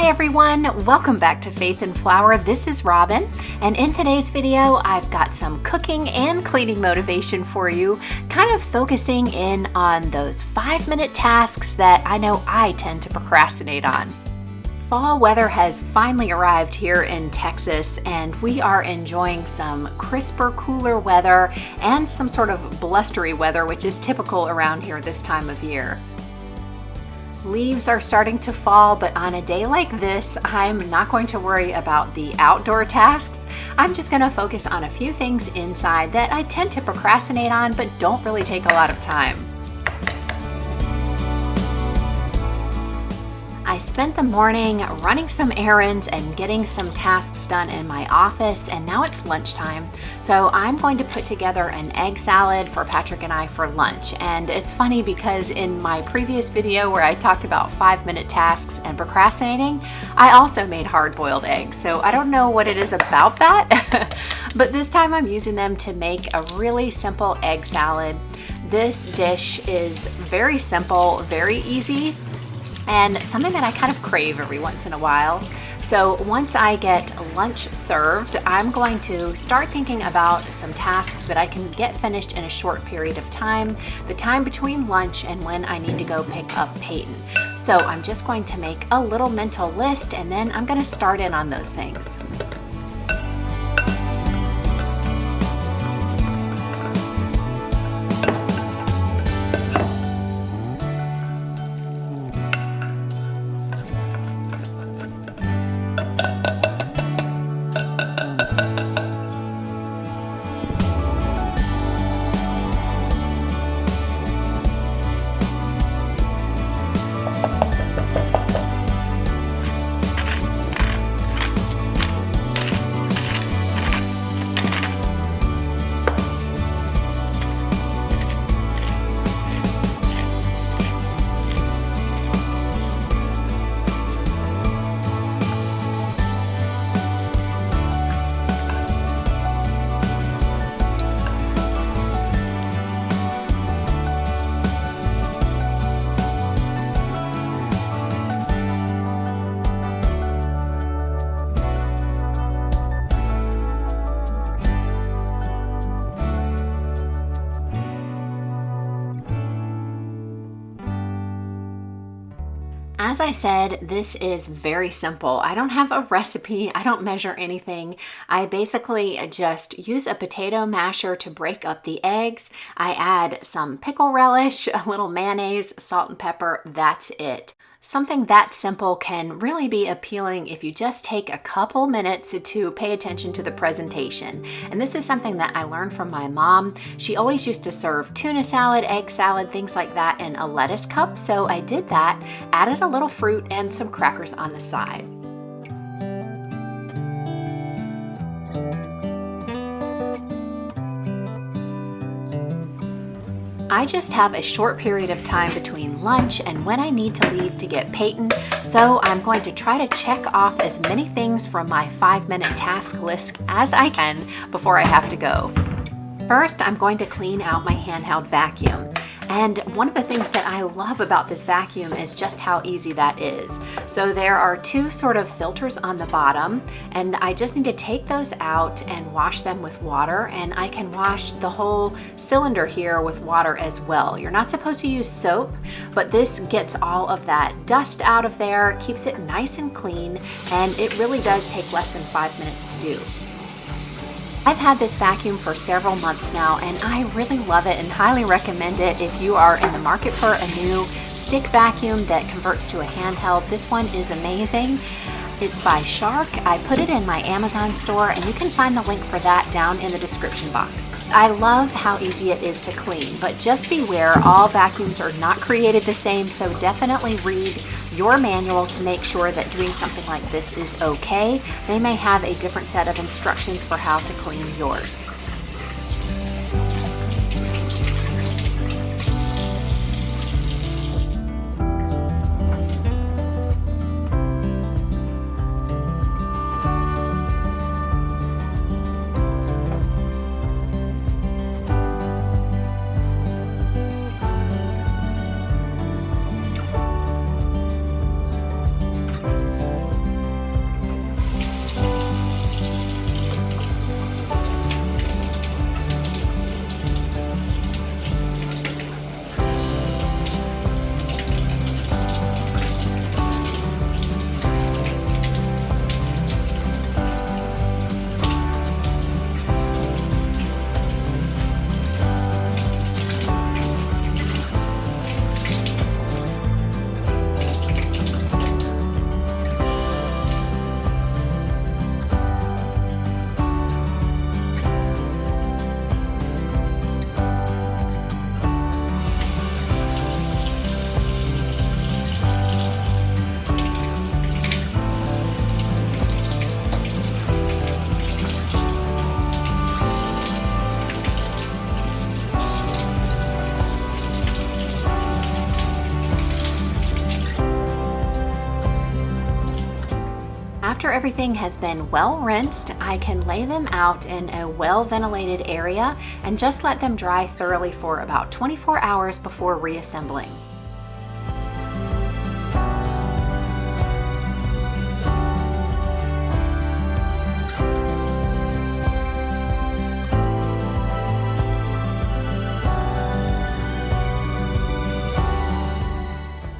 Hi everyone, welcome back to Faith and Flour. This is Robin, and in today's video I've got some cooking and cleaning motivation for you, kind of focusing in on those 5-minute tasks that I know I tend to procrastinate on. Fall weather has finally arrived here in Texas, and we are enjoying some crisper, cooler weather and some sort of blustery weather, which is typical around here this time of year. Leaves are starting to fall, but on a day like this, I'm not going to worry about the outdoor tasks. I'm just going to focus on a few things inside that I tend to procrastinate on, but don't really take a lot of time. I spent the morning running some errands and getting some tasks done in my office, and now it's lunchtime. So I'm going to put together an egg salad for Patrick and I for lunch. And it's funny because in my previous video where I talked about 5-minute tasks and procrastinating, I also made hard-boiled eggs. So I don't know what it is about that, but this time I'm using them to make a really simple egg salad. This dish is very simple, very easy, and something that I kind of crave every once in a while. So once I get lunch served, I'm going to start thinking about some tasks that I can get finished in a short period of time, the time between lunch and when I need to go pick up Peyton. So I'm just going to make a little mental list, and then I'm going to start in on those things. As I said, this is very simple. I don't have a recipe. I don't measure anything. I basically just use a potato masher to break up the eggs. I add some pickle relish, a little mayonnaise, salt and pepper. That's it. Something that simple can really be appealing if you just take a couple minutes to pay attention to the presentation. And this is something that I learned from my mom. She always used to serve tuna salad, egg salad, things like that in a lettuce cup. So I did that, added a little fruit and some crackers on the side. I just have a short period of time between lunch and when I need to leave to get Peyton, so I'm going to try to check off as many things from my 5-minute task list as I can before I have to go. First, I'm going to clean out my handheld vacuum. And one of the things that I love about this vacuum is just how easy that is. So there are two sort of filters on the bottom, and I just need to take those out and wash them with water, and I can wash the whole cylinder here with water as well. You're not supposed to use soap, but this gets all of that dust out of there, keeps it nice and clean, and it really does take less than 5 minutes to do. I've had this vacuum for several months now, and I really love it and highly recommend it if you are in the market for a new stick vacuum that converts to a handheld. This one is amazing. It's by Shark. I put it in my Amazon store, and you can find the link for that down in the description box. I love how easy it is to clean, but just beware, all vacuums are not created the same, so definitely read your manual to make sure that doing something like this is okay. They may have a different set of instructions for how to clean yours. everything has been well rinsed, I can lay them out in a well-ventilated area and just let them dry thoroughly for about 24 hours before reassembling.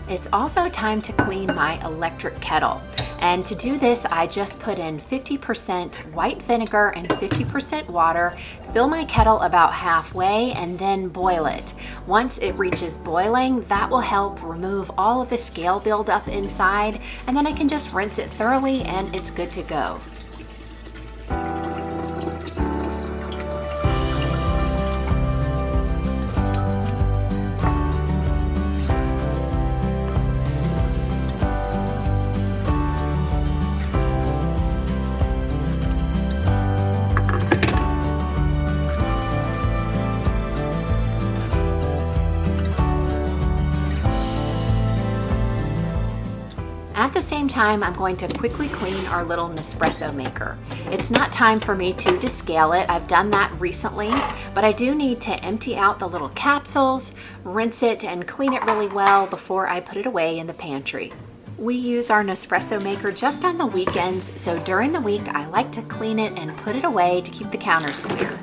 It's also time to clean my electric kettle. And to do this, I just put in 50% white vinegar and 50% water, fill my kettle about halfway, and then boil it. Once it reaches boiling, that will help remove all of the scale buildup inside, and then I can just rinse it thoroughly and it's good to go. At the same time, I'm going to quickly clean our little Nespresso maker. It's not time for me to descale it. I've done that recently, but I do need to empty out the little capsules, rinse it, and clean it really well before I put it away in the pantry. We use our Nespresso maker just on the weekends, so during the week I like to clean it and put it away to keep the counters clear.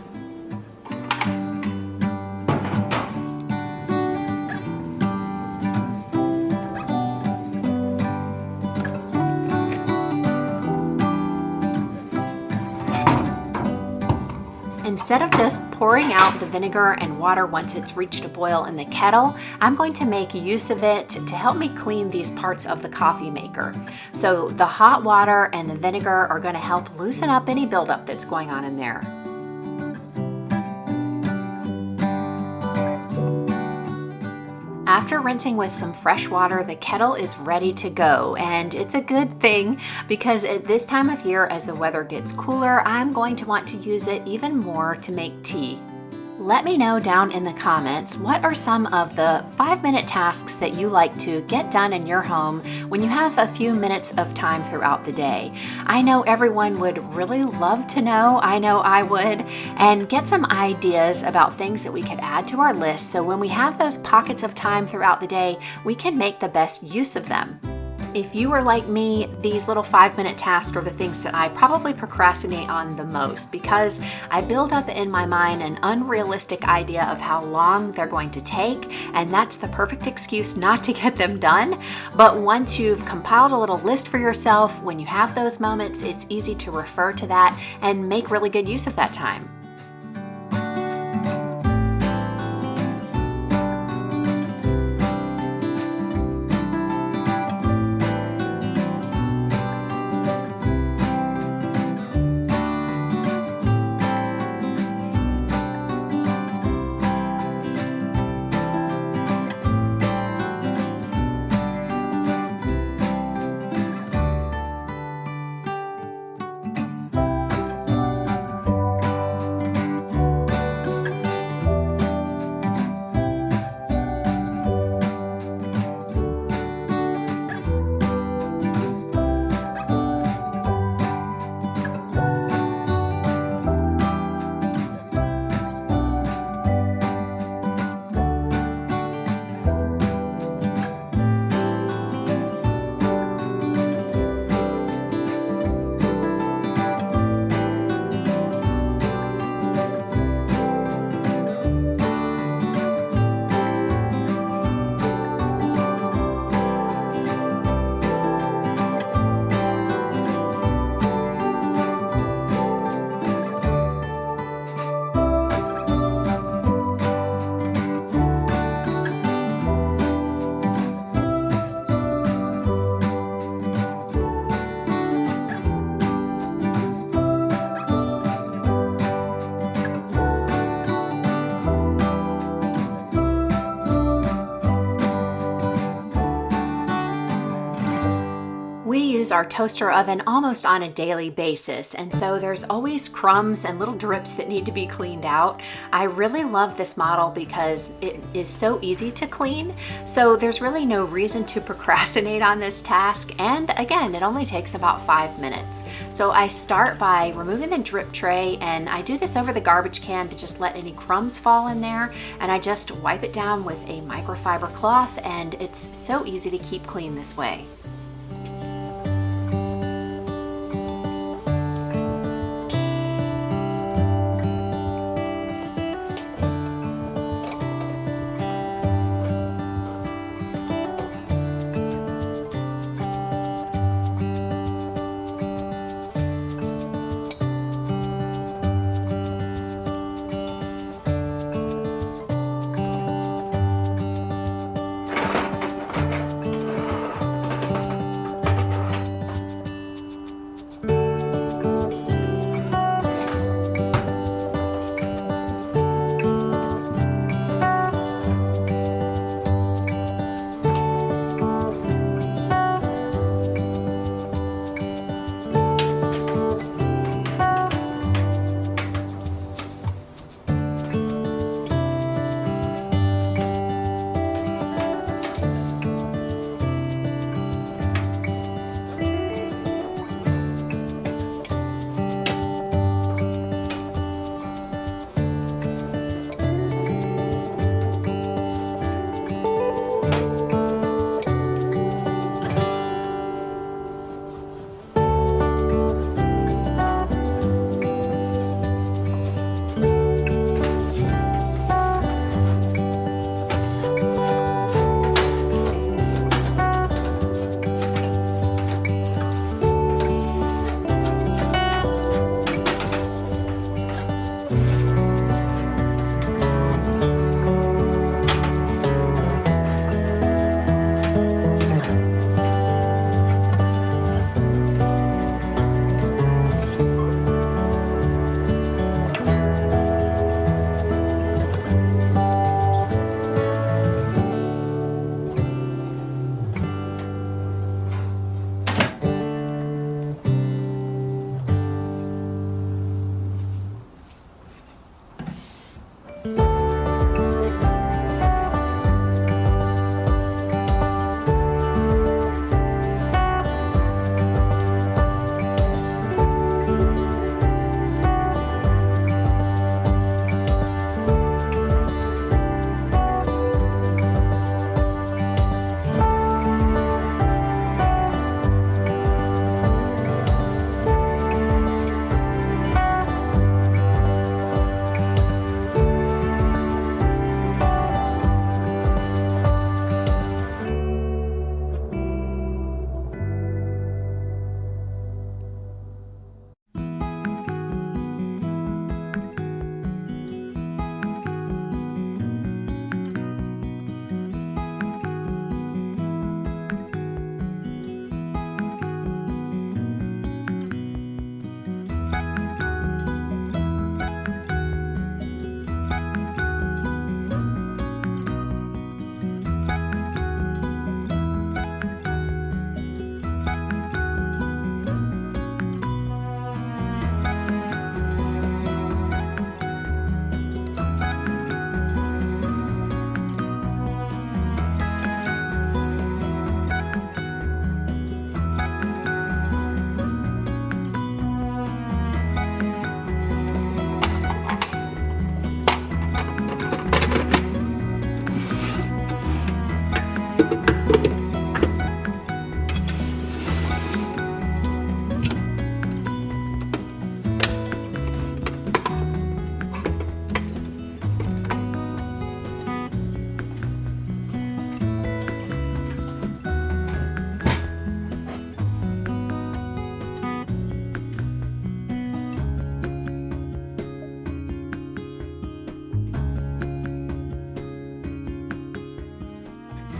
Instead of just pouring out the vinegar and water once it's reached a boil in the kettle, I'm going to make use of it to help me clean these parts of the coffee maker. So the hot water and the vinegar are going to help loosen up any buildup that's going on in there. After rinsing with some fresh water, the kettle is ready to go, and it's a good thing because at this time of year, as the weather gets cooler, I'm going to want to use it even more to make tea. Let me know down in the comments what are some of the 5-minute tasks that you like to get done in your home when you have a few minutes of time throughout the day. I know everyone would really love to know, I know I would, and get some ideas about things that we could add to our list so when we have those pockets of time throughout the day, we can make the best use of them. If you are like me, these little 5-minute tasks are the things that I probably procrastinate on the most because I build up in my mind an unrealistic idea of how long they're going to take, and that's the perfect excuse not to get them done. But once you've compiled a little list for yourself, when you have those moments, it's easy to refer to that and make really good use of that time. use our toaster oven almost on a daily basis, and so there's always crumbs and little drips that need to be cleaned out. I really love this model because it is so easy to clean, so there's really no reason to procrastinate on this task, and again, it only takes about 5 minutes. So I start by removing the drip tray, and I do this over the garbage can to just let any crumbs fall in there, and I just wipe it down with a microfiber cloth, and it's so easy to keep clean this way.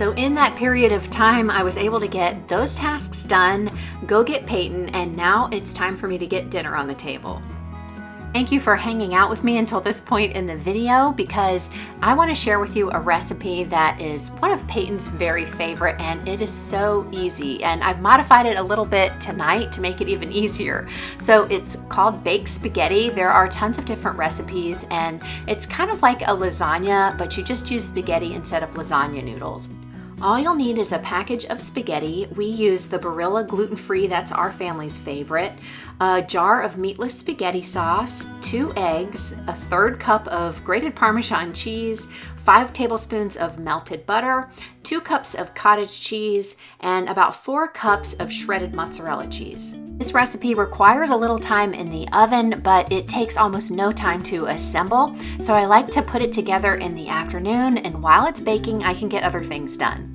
So in that period of time, I was able to get those tasks done, go get Peyton, and now it's time for me to get dinner on the table. Thank you for hanging out with me until this point in the video, because I want to share with you a recipe that is one of Peyton's very favorite, and it is so easy. And I've modified it a little bit tonight to make it even easier. So it's called baked spaghetti. There are tons of different recipes, and it's kind of like a lasagna, but you just use spaghetti instead of lasagna noodles. All you'll need is a package of spaghetti. We use the Barilla gluten-free, that's our family's favorite, a jar of meatless spaghetti sauce, 2 eggs, a 1/3 cup of grated Parmesan cheese, 5 tablespoons of melted butter, 2 cups of cottage cheese, and about 4 cups of shredded mozzarella cheese. This recipe requires a little time in the oven, but it takes almost no time to assemble, so I like to put it together in the afternoon, and while it's baking, I can get other things done.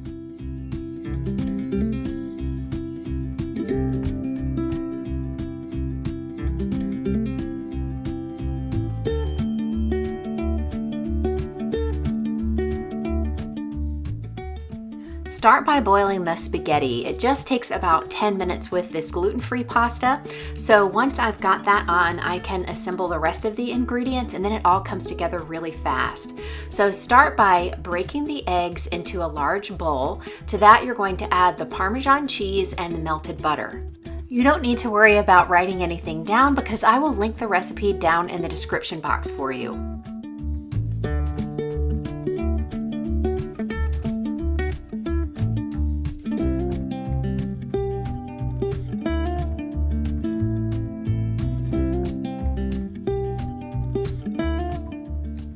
Start by boiling the spaghetti. It just takes about 10 minutes with this gluten-free pasta. So once I've got that on, I can assemble the rest of the ingredients, and then it all comes together really fast. So start by breaking the eggs into a large bowl. To that, you're going to add the Parmesan cheese and the melted butter. You don't need to worry about writing anything down because I will link the recipe down in the description box for you.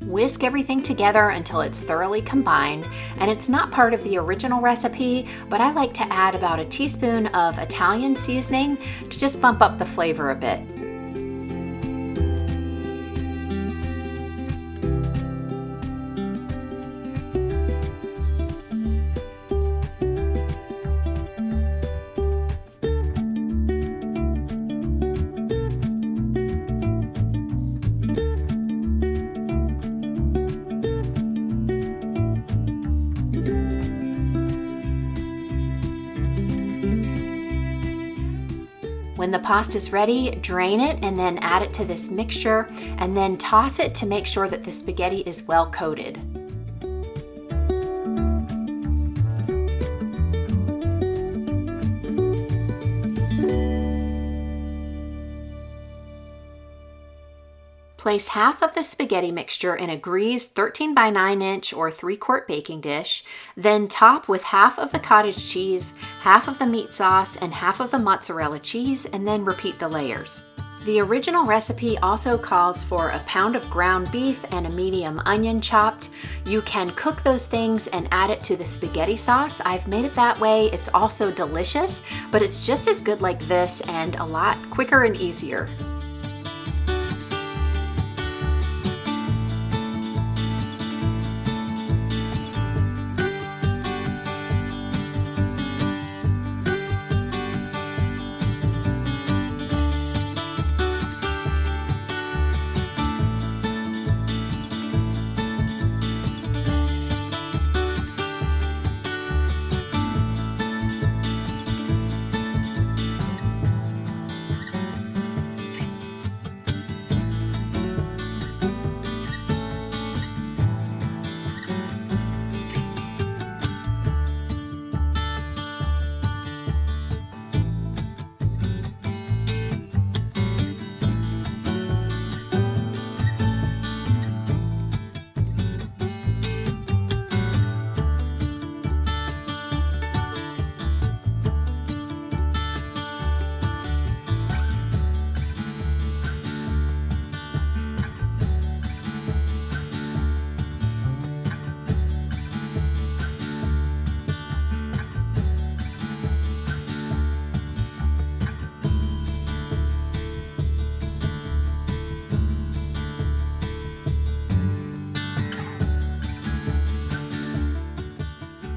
Whisk everything together until it's thoroughly combined, and it's not part of the original recipe, but I like to add about a teaspoon of Italian seasoning to just bump up the flavor a bit. When the pasta is ready, drain it and then add it to this mixture, and then toss it to make sure that the spaghetti is well coated. Place half of the spaghetti mixture in a greased 13 by 9 inch or 3-quart baking dish, then top with half of the cottage cheese, half of the meat sauce, and half of the mozzarella cheese, and then repeat the layers. The original recipe also calls for a pound of ground beef and a medium onion chopped. You can cook those things and add it to the spaghetti sauce. I've made it that way. It's also delicious, but it's just as good like this and a lot quicker and easier.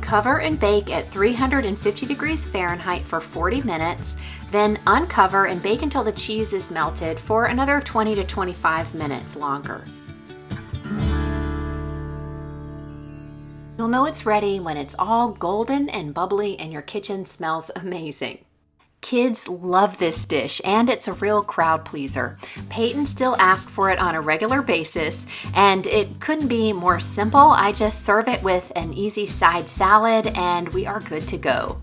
Cover and bake at 350 degrees Fahrenheit for 40 minutes, then uncover and bake until the cheese is melted for another 20 to 25 minutes longer. You'll know it's ready when it's all golden and bubbly and your kitchen smells amazing. Kids love this dish, and it's a real crowd pleaser. Peyton still asks for it on a regular basis, and it couldn't be more simple. I just serve it with an easy side salad, and we are good to go.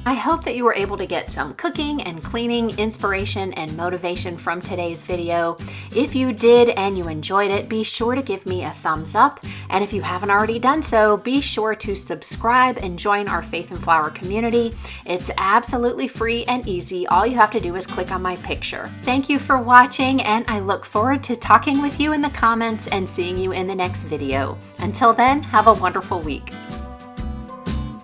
I hope that you were able to get some cooking and cleaning inspiration and motivation from today's video. If you did and you enjoyed it, be sure to give me a thumbs up. And if you haven't already done so, be sure to subscribe and join our Faith and Flour community. It's absolutely free and easy. All you have to do is click on my picture. Thank you for watching, and I look forward to talking with you in the comments and seeing you in the next video. Until then, have a wonderful week.